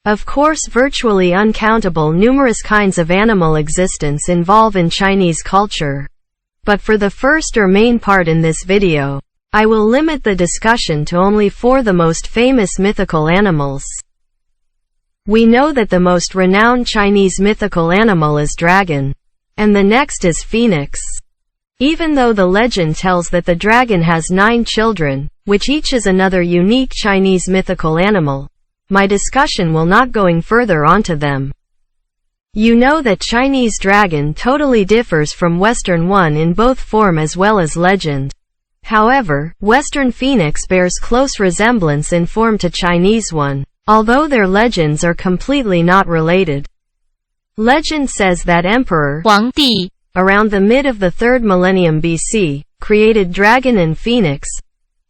Of course, virtually uncountable numerous kinds of animal existence involve in Chinese culture. But for the first or main part in this video, I will limit the discussion to only 4 the most famous mythical animals. We know that the most renowned Chinese mythical animal is dragon, and the next is phoenix. Even though the legend tells that the dragon has 9 children, which each is another unique Chinese mythical animal, my discussion will not going further onto them. You know that Chinese dragon totally differs from Western one in both form as well as legend. However, Western phoenix bears close resemblance in form to Chinese one, although their legends are completely not related. Legend says that Emperor 皇帝 around the mid of the 3rd millennium BC, created dragon and phoenix,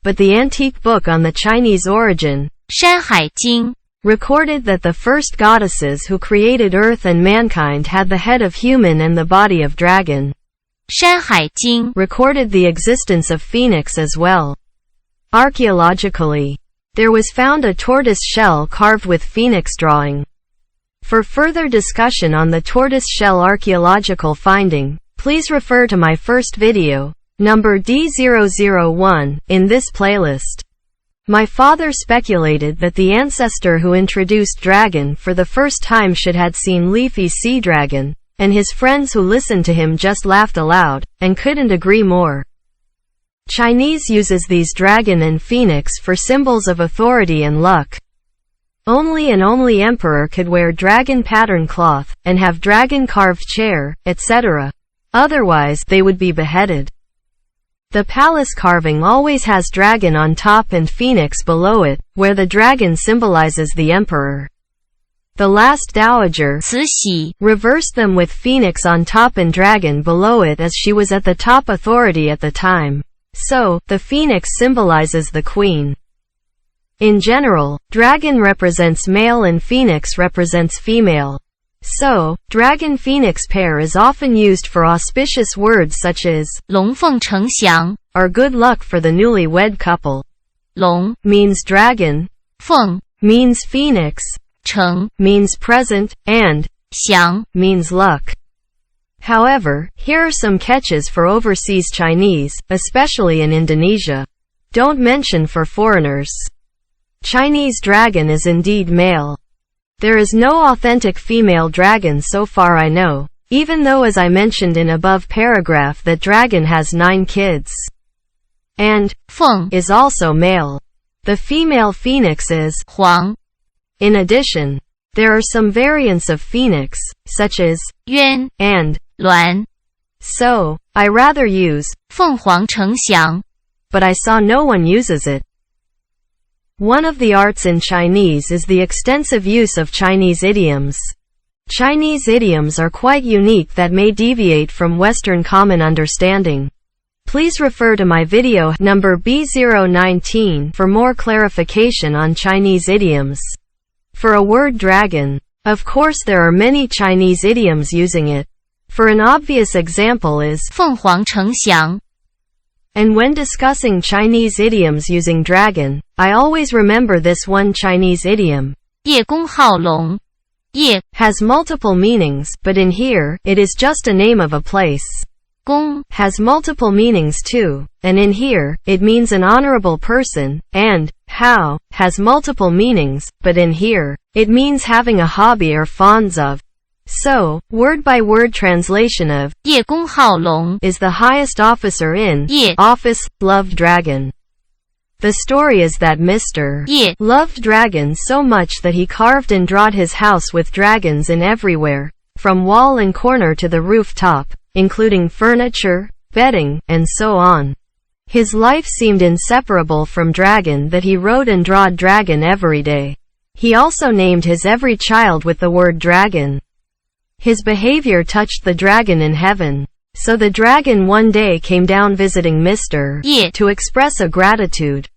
but the antique book on the Chinese origin, 山海经, recorded that the first goddesses who created earth and mankind had the head of human and the body of dragon. 山海经 recorded the existence of phoenix as well. Archaeologically, there was found a tortoise shell carved with phoenix drawing. For further discussion on the tortoise shell archaeological finding, please refer to my first video, number D001, in this playlist. My father speculated that the ancestor who introduced dragon for the first time should had seen leafy sea dragon, and his friends who listened to him just laughed aloud, and couldn't agree more. Chinese uses these dragon and phoenix for symbols of authority and luck. Only emperor could wear dragon pattern cloth, and have dragon carved chair, etc. Otherwise, they would be beheaded. The palace carving always has dragon on top and phoenix below it, where the dragon symbolizes the emperor. The last dowager, 慈禧, reversed them with phoenix on top and dragon below it as she was at the top authority at the time. So, the phoenix symbolizes the queen. In general, dragon represents male and phoenix represents female. So, dragon-phoenix pair is often used for auspicious words such as 龙凤呈祥, or good luck for the newlywed couple. 龙 means dragon, 凤 means phoenix, 呈 means present, and 祥 means luck. However, here are some catches for overseas Chinese, especially in Indonesia. Don't mention for foreigners. Chinese dragon is indeed male. There is no authentic female dragon so far I know, even though as I mentioned in above paragraph that dragon has 9 kids. And 凤 is also male. The female phoenix is 黄. In addition, there are some variants of phoenix, such as 鸢 and 鸞. So, I rather use 凤凰呈祥, but I saw no one uses it. One of the arts in Chinese is the extensive use of Chinese idioms. Chinese idioms are quite unique that may deviate from Western common understanding. Please refer to my video number B019 for more clarification on Chinese idioms. For a word dragon, of course there are many Chinese idioms using it. For an obvious example is 凤凰呈祥. And when discussing Chinese idioms using dragon, I always remember this one Chinese idiom. 叶公好龙. 叶 has multiple meanings, but in here, it is just a name of a place. 公 has multiple meanings too, and in here, it means an honorable person, and hao has multiple meanings, but in here, it means having a hobby or fawns of. So, word-by-word translation of 叶公好龙 is the highest officer in 叶 office, loved dragon. The story is that Mr. 叶 loved dragons so much that he carved and drawed his house with dragons in everywhere, from wall and corner to the rooftop, including furniture, bedding, and so on. His life seemed inseparable from dragon that he wrote and drawed dragon every day. He also named his every child with the word dragon. His behavior touched the dragon in heaven. So the dragon one day came down visiting Mr. 叶 to express a gratitude.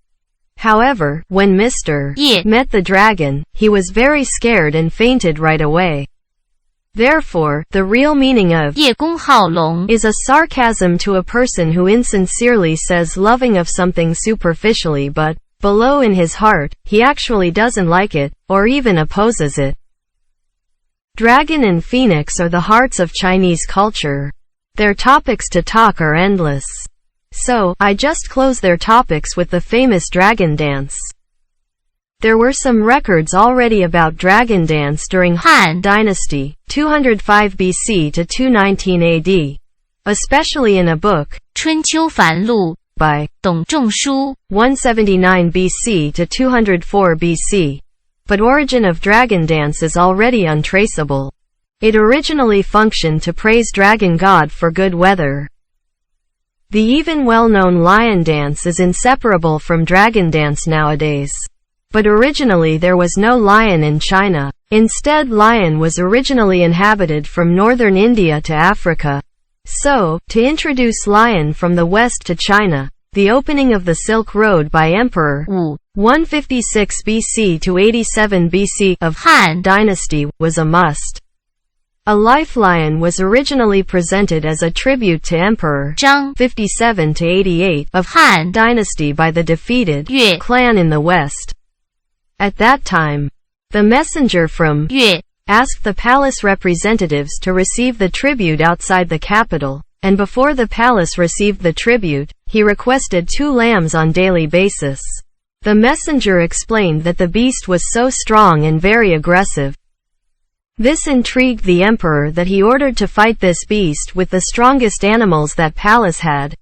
However, when Mr. 叶 met the dragon, he was very scared and fainted right away. Therefore, the real meaning of 叶公好龙 is a sarcasm to a person who insincerely says loving of something superficially but below in his heart, he actually doesn't like it, or even opposes it. Dragon and phoenix are the hearts of Chinese culture. Their topics to talk are endless. So, I just close their topics with the famous dragon dance. There were some records already about dragon dance during Han Dynasty, 205 BC to 219 AD, especially in a book, 春秋繁录, by 董仲舒, 179 BC to 204 BC. But origin of dragon dance is already untraceable. It originally functioned to praise dragon god for good weather. The even well-known lion dance is inseparable from dragon dance nowadays. But originally there was no lion in China. Instead, lion was originally inhabited from northern India to Africa. So, to introduce lion from the west to China, the opening of the Silk Road by Emperor Wu, 156 BC to 87 BC of Han Dynasty, was a must. A life lion was originally presented as a tribute to Emperor Zhang, 57 to 88 of Han Dynasty by the defeated Yue clan in the west. At that time, the messenger from Yue asked the palace representatives to receive the tribute outside the capital, and before the palace received the tribute, he requested 2 lambs on daily basis. The messenger explained that the beast was so strong and very aggressive. This intrigued the emperor that he ordered to fight this beast with the strongest animals that palace had.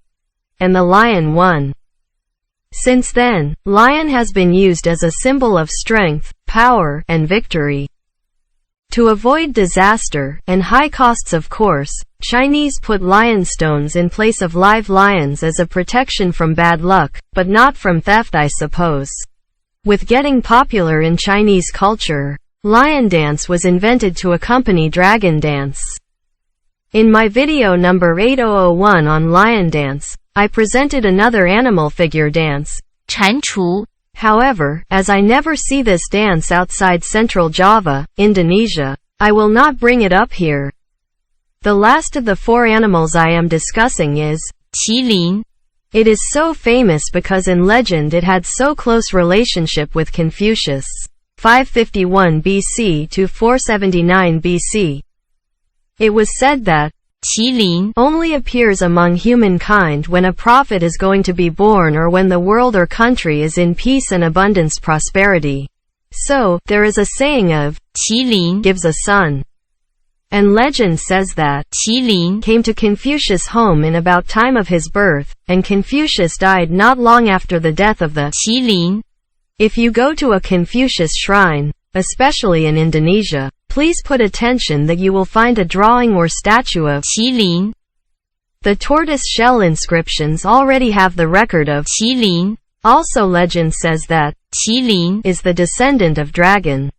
And the lion won. Since then, lion has been used as a symbol of strength, power, and victory. To avoid disaster, and high costs of course, Chinese put lion stones in place of live lions as a protection from bad luck, but not from theft, I suppose. With getting popular in Chinese culture, lion dance was invented to accompany dragon dance. In my video number 8001 on lion dance, I presented another animal figure dance, 蟾蜍. However, as I never see this dance outside Central Java, Indonesia, I will not bring it up here. The last of the 4 animals I am discussing is qilin. It is so famous because in legend it had so close relationship with Confucius, 551 BC to 479 BC. It was said that qilin only appears among humankind when a prophet is going to be born or when the world or country is in peace and abundance prosperity. So, there is a saying of qilin gives a son. And legend says that qilin came to Confucius' home in about time of his birth, and Confucius died not long after the death of the qilin. If you go to a Confucius shrine, especially in Indonesia, please put attention that you will find a drawing or statue of qilin. The tortoise shell inscriptions already have the record of qilin. Also legend says that qilin is the descendant of dragon.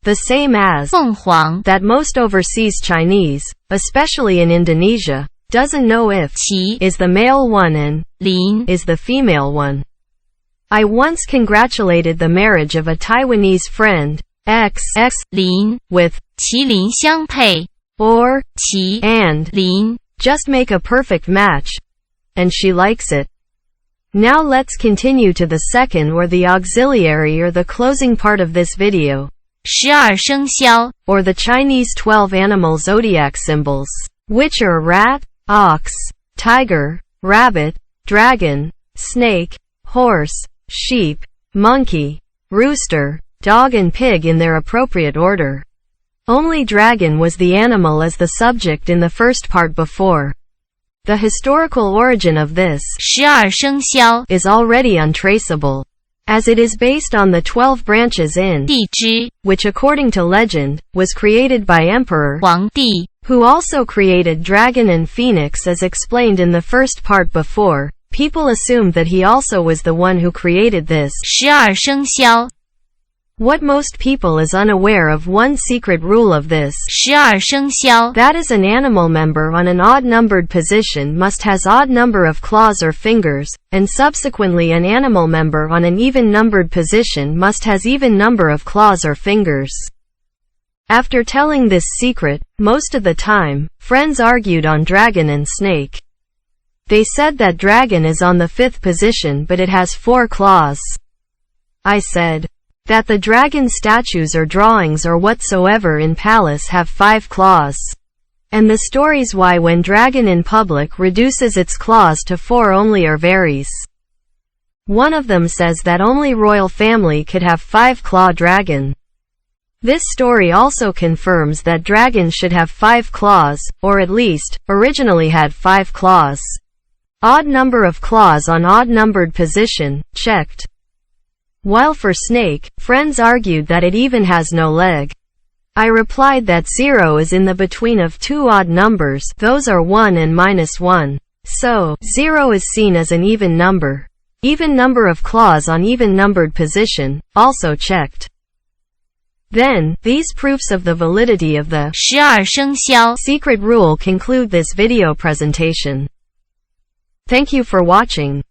The same as 凤凰 that most overseas Chinese, especially in Indonesia, doesn't know if qi is the male one and lin is the female one. I once congratulated the marriage of a Taiwanese friend, X lin, with 麒麟相配, or qi and lin just make a perfect match. And she likes it. Now let's continue to the second or the auxiliary or the closing part of this video. 12生肖, or the Chinese 12 animal zodiac symbols, which are rat, ox, tiger, rabbit, dragon, snake, horse, sheep, monkey, rooster, dog and pig in their appropriate order. Only dragon was the animal as the subject in the first part before. The historical origin of this 12生肖 is already untraceable, as it is based on the 12 branches in 地支, which according to legend, was created by Emperor 皇帝, who also created dragon and phoenix as explained in the first part before. People assumed that he also was the one who created this 12生肖. What most people is unaware of one secret rule of this 12生肖, that is an animal member on an odd-numbered position must has odd number of claws or fingers, and subsequently an animal member on an even-numbered position must has even number of claws or fingers. After telling this secret, most of the time, friends argued on dragon and snake. They said that dragon is on the 5th position but it has 4 claws. I said that the dragon statues or drawings or whatsoever in palace have 5 claws. And the stories why when dragon in public reduces its claws to 4 only or varies. One of them says that only royal family could have 5-claw dragon. This story also confirms that dragons should have 5 claws, or at least, originally had 5 claws. Odd number of claws on odd numbered position, checked. While for snake, friends argued that it even has no leg. I replied that 0 is in the between of 2 odd numbers, those are 1 and -1. So, 0 is seen as an even number. Even number of claws on even numbered position, also checked. Then, these proofs of the validity of the 12生肖 secret rule conclude this video presentation. Thank you for watching.